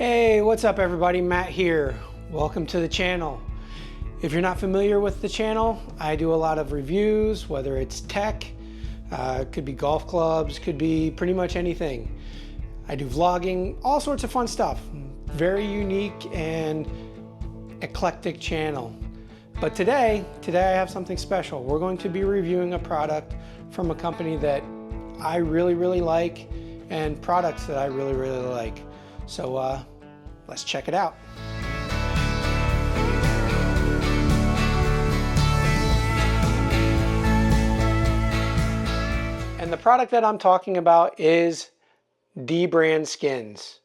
Hey, what's up everybody? Matt here. Welcome to the channel. If you're not familiar with the channel, I do a lot of reviews, whether it's tech, could be golf clubs, could be pretty much anything. I do vlogging, all sorts of fun stuff. Very unique and eclectic channel. But today I have something special. We're going to be reviewing a product from a company that I really like and products that I really like. So let's check it out. And the product that I'm talking about is dbrand skins.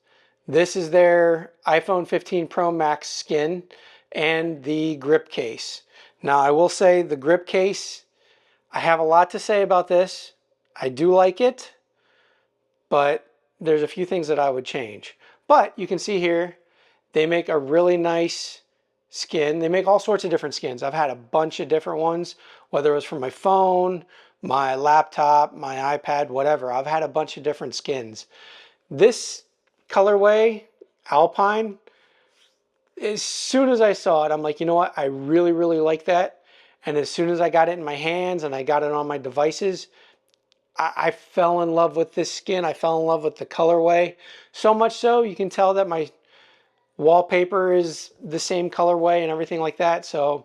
This is their iPhone 15 Pro Max skin and the grip case. Now I will say the grip case, I have a lot to say about this. I do like it, but there's a few things that I would change. But you can see here, they make a really nice skin. They make all sorts of different skins. I've had a bunch of different ones, whether it was for my phone, my laptop, my iPad, whatever. I've had a bunch of different skins. This colorway, Alpine, as soon as I saw it, I'm like, you know what? I really like that. And as soon as I got it in my hands and I got it on my devices, I fell in love with this skin. I fell in love with the colorway. So much so, you can tell that my wallpaper is the same colorway and everything like that. So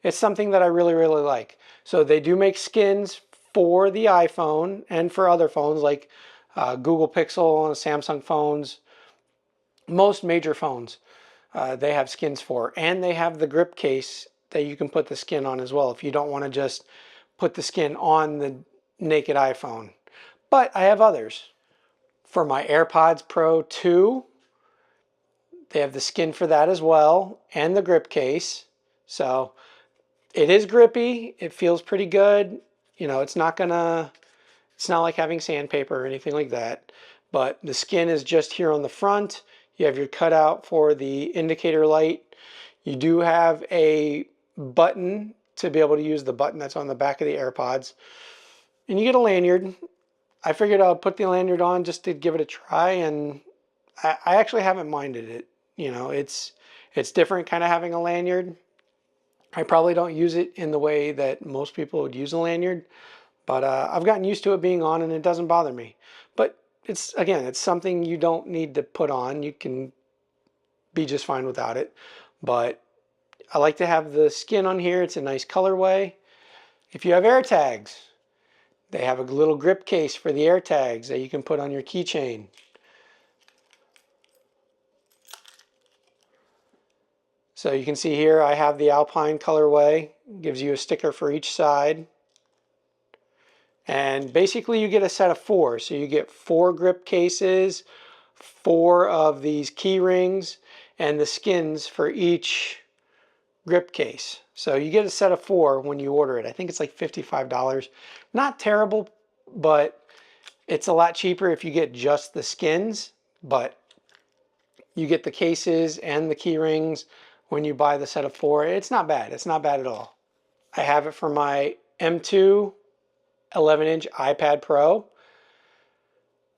it's something that I really like. So they do make skins for the iPhone and for other phones like Google Pixel and Samsung phones. Most major phones they have skins for. And they have the grip case that you can put the skin on as well if you don't want to just put the skin on the naked iPhone. But I have others. For my AirPods Pro 2, they have the skin for that as well, and the grip case. So it is grippy. It feels pretty good. You know, it's not like having sandpaper or anything like that. But the skin is just here on the front. You have your cutout for the indicator light. You do have a button to be able to use the button that's on the back of the AirPods. And you get a lanyard. I figured I'll put the lanyard on just to give it a try, and I actually haven't minded it. You know, it's different kind of having a lanyard. I probably don't use it in the way that most people would use a lanyard, but I've gotten used to it being on and it doesn't bother me. But it's something you don't need to put on. You can be just fine without it. But I like to have the skin on here. It's a nice colorway. If you have AirTags, they have a little grip case for the AirTags that you can put on your keychain. So you can see here I have the Alpine colorway. It gives you a sticker for each side. And basically you get a set of 4. So you get 4 grip cases, 4 of these key rings, and the skins for each grip case. So you get a set of 4 when you order it. I think it's like $55. Not terrible, but it's a lot cheaper if you get just the skins. But you get the cases and the key rings when you buy the set of 4. It's not bad. It's not bad at all. I have it for my M2 11-inch iPad Pro.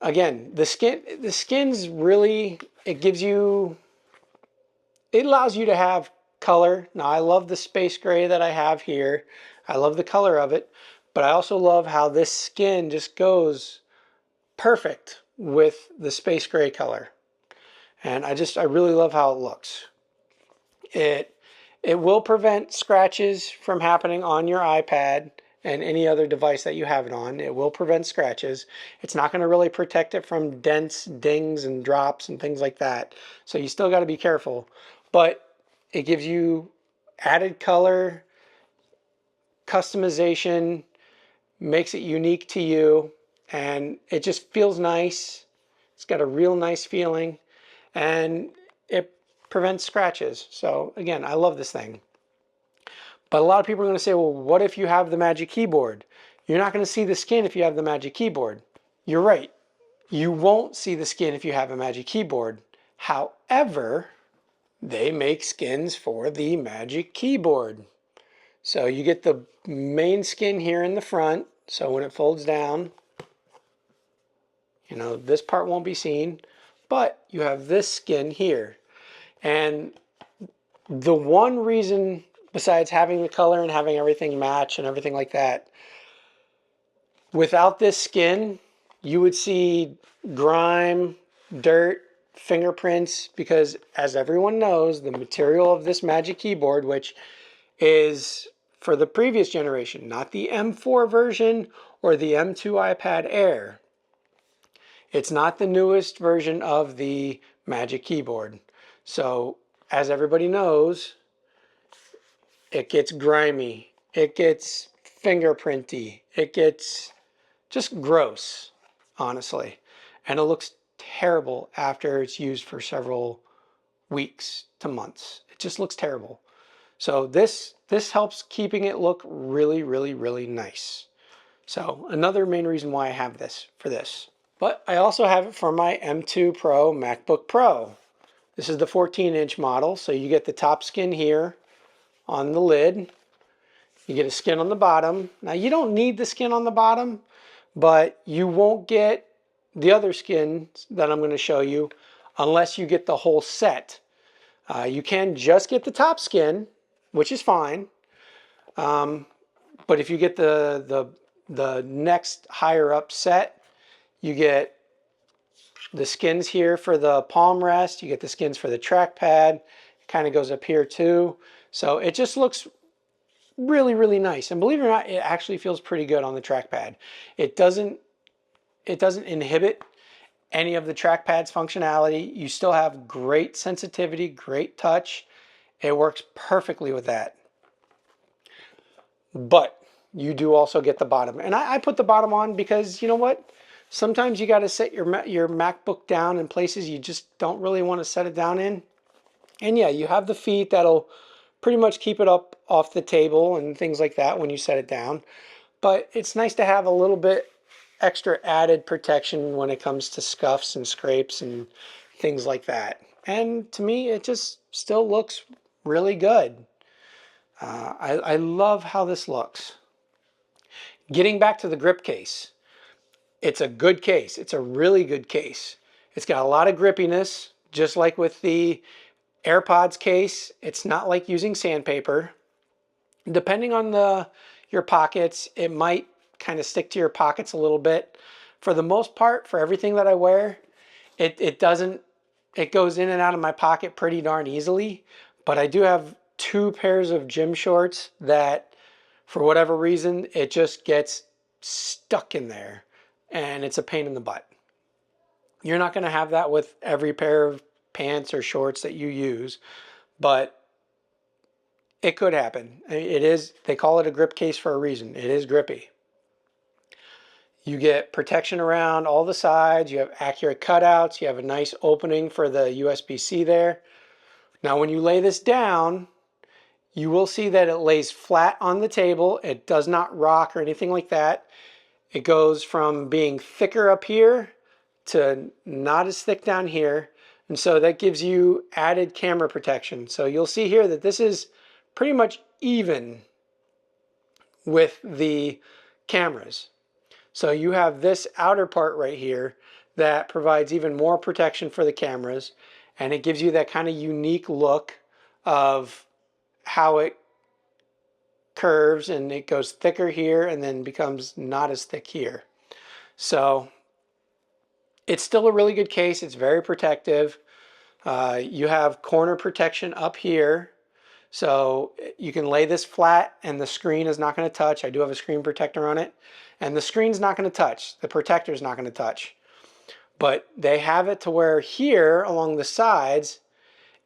Again, the skins really, it allows you to have color. Now I love the space gray that I have here. I love the color of it, but I also love how this skin just goes perfect with the space gray color. And I really love how it looks. It will prevent scratches from happening on your iPad and any other device that you have it on. It will prevent scratches. It's not going to really protect it from dents, dings, and drops and things like that. So you still got to be careful. But it gives you added color, customization, makes it unique to you, and it just feels nice. It's got a real nice feeling, and it prevents scratches. So again, I love this thing. But a lot of people are going to say, well, what if you have the Magic Keyboard? You're not going to see the skin if you have the Magic Keyboard. You're right. You won't see the skin if you have a Magic Keyboard. However, they make skins for the Magic Keyboard. So you get the main skin here in the front. So when it folds down, you know, this part won't be seen. but you have this skin here. And the one reason, besides having the color and having everything match and everything like that, without this skin, you would see grime, dirt, fingerprints, because as everyone knows, the material of this Magic Keyboard, which is for the previous generation, not the M4 version or the M2 iPad Air. It's not the newest version of the Magic Keyboard. So, as everybody knows, it gets grimy, it gets fingerprinty, it gets just gross, honestly. And it looks terrible after it's used for several weeks to months. It just looks terrible. So this helps keeping it look really, really, really nice. So another main reason why I have this for this. But I also have it for my M2 Pro MacBook Pro. This is the 14-inch model, so you get the top skin here on the lid. You get a skin on the bottom. Now you don't need the skin on the bottom, but you won't get the other skins that I'm going to show you unless you get the whole set. You can just get the top skin, which is fine. But if you get the next higher up set, you get the skins here for the palm rest. You get the skins for the trackpad. It kind of goes up here too. So it just looks really, really nice. And believe it or not, it actually feels pretty good on the trackpad. It doesn't inhibit any of the trackpad's functionality. You still have great sensitivity, great touch. It works perfectly with that. But you do also get the bottom. And I put the bottom on because, you know what? Sometimes you got to set your MacBook down in places you just don't really want to set it down in. And yeah, you have the feet that'll pretty much keep it up off the table and things like that when you set it down. But it's nice to have a little bit extra added protection when it comes to scuffs and scrapes and things like that. And to me, it just still looks really good. I love how this looks. Getting back to the grip case, it's a good case. It's a really good case. It's got a lot of grippiness, just like with the AirPods case. It's not like using sandpaper. Depending on your pockets, it might kind of stick to your pockets a little bit. For the most part, for everything that I wear, it doesn't, it goes in and out of my pocket pretty darn easily. But I do have 2 pairs of gym shorts that, for whatever reason, it just gets stuck in there and it's a pain in the butt. You're not going to have that with every pair of pants or shorts that you use, but it could happen. It is, they call it a grip case for a reason. It is grippy. You get protection around all the sides. You have accurate cutouts. You have a nice opening for the USB-C there. Now, when you lay this down, you will see that it lays flat on the table. It does not rock or anything like that. It goes from being thicker up here to not as thick down here. And so that gives you added camera protection. So you'll see here that this is pretty much even with the cameras. So you have this outer part right here that provides even more protection for the cameras, and it gives you that kind of unique look of how it curves, and it goes thicker here and then becomes not as thick here. So it's still a really good case. It's very protective. You have corner protection up here. So you can lay this flat and the screen is not going to touch. I do have a screen protector on it. And the screen's not going to touch. The protector's not going to touch. But they have it to where here along the sides,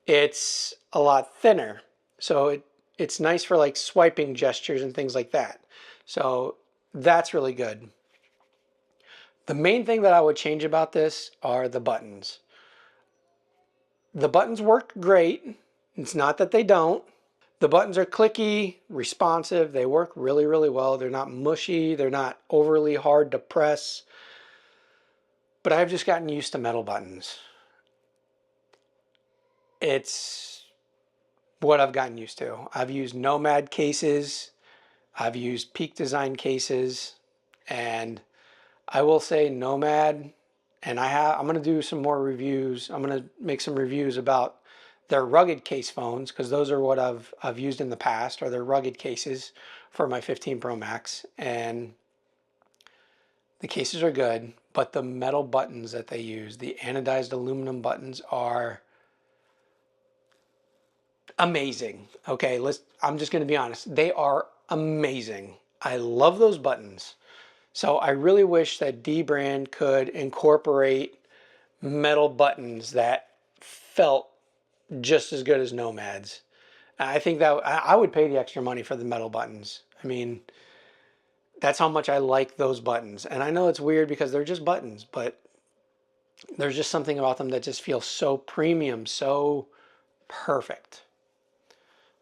it's a lot thinner. So it's nice for like swiping gestures and things like that. So that's really good. The main thing that I would change about this are the buttons. The buttons work great. It's not that they don't. The buttons are clicky, responsive. They work really, really well. They're not mushy. They're not overly hard to press. But I've just gotten used to metal buttons. It's what I've gotten used to. I've used Nomad cases. I've used Peak Design cases. And I will say Nomad And I'm going to do some more reviews. I'm going to make some reviews about their rugged case phones, because those are what I've used in the past, are their rugged cases for my 15 Pro Max. And the cases are good, but the metal buttons that they use, the anodized aluminum buttons, are amazing. Okay, I'm just going to be honest. They are amazing. I love those buttons. So I really wish that dbrand could incorporate metal buttons that felt just as good as Nomad's. I think that I would pay the extra money for the metal buttons. I mean, that's how much I like those buttons. And I know it's weird because they're just buttons, but there's just something about them that just feels so premium, so perfect.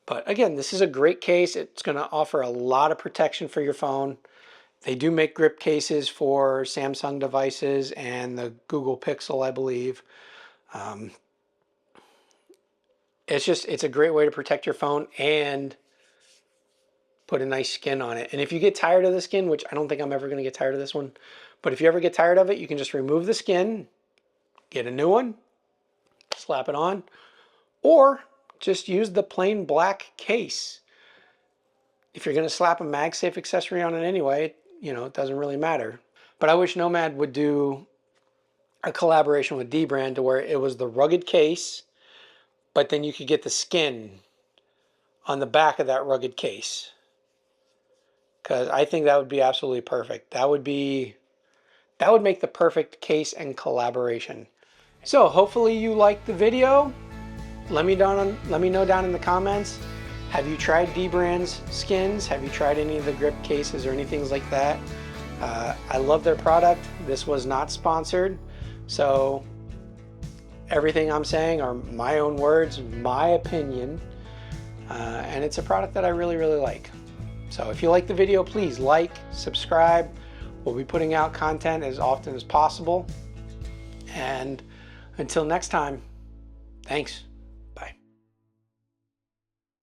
But again, this is a great case. It's going to offer a lot of protection for your phone. They do make grip cases for Samsung devices and the Google Pixel, I believe. It's a great way to protect your phone and put a nice skin on it. And if you get tired of the skin, which I don't think I'm ever going to get tired of this one, but if you ever get tired of it, you can just remove the skin, get a new one, slap it on, or just use the plain black case. If you're going to slap a MagSafe accessory on it anyway, it doesn't really matter. But I wish Nomad would do a collaboration with dbrand to where it was the rugged case, but then you could get the skin on the back of that rugged case. Because I think that would be absolutely perfect. That would make the perfect case and collaboration. So hopefully you liked the video. Let me know down in the comments. Have you tried dbrand's skins? Have you tried any of the grip cases or anything like that? I love their product. This was not sponsored, so everything I'm saying are my own words, my opinion, and it's a product that I really, really like. So if you like the video, please like, subscribe. We'll be putting out content as often as possible. And until next time, thanks.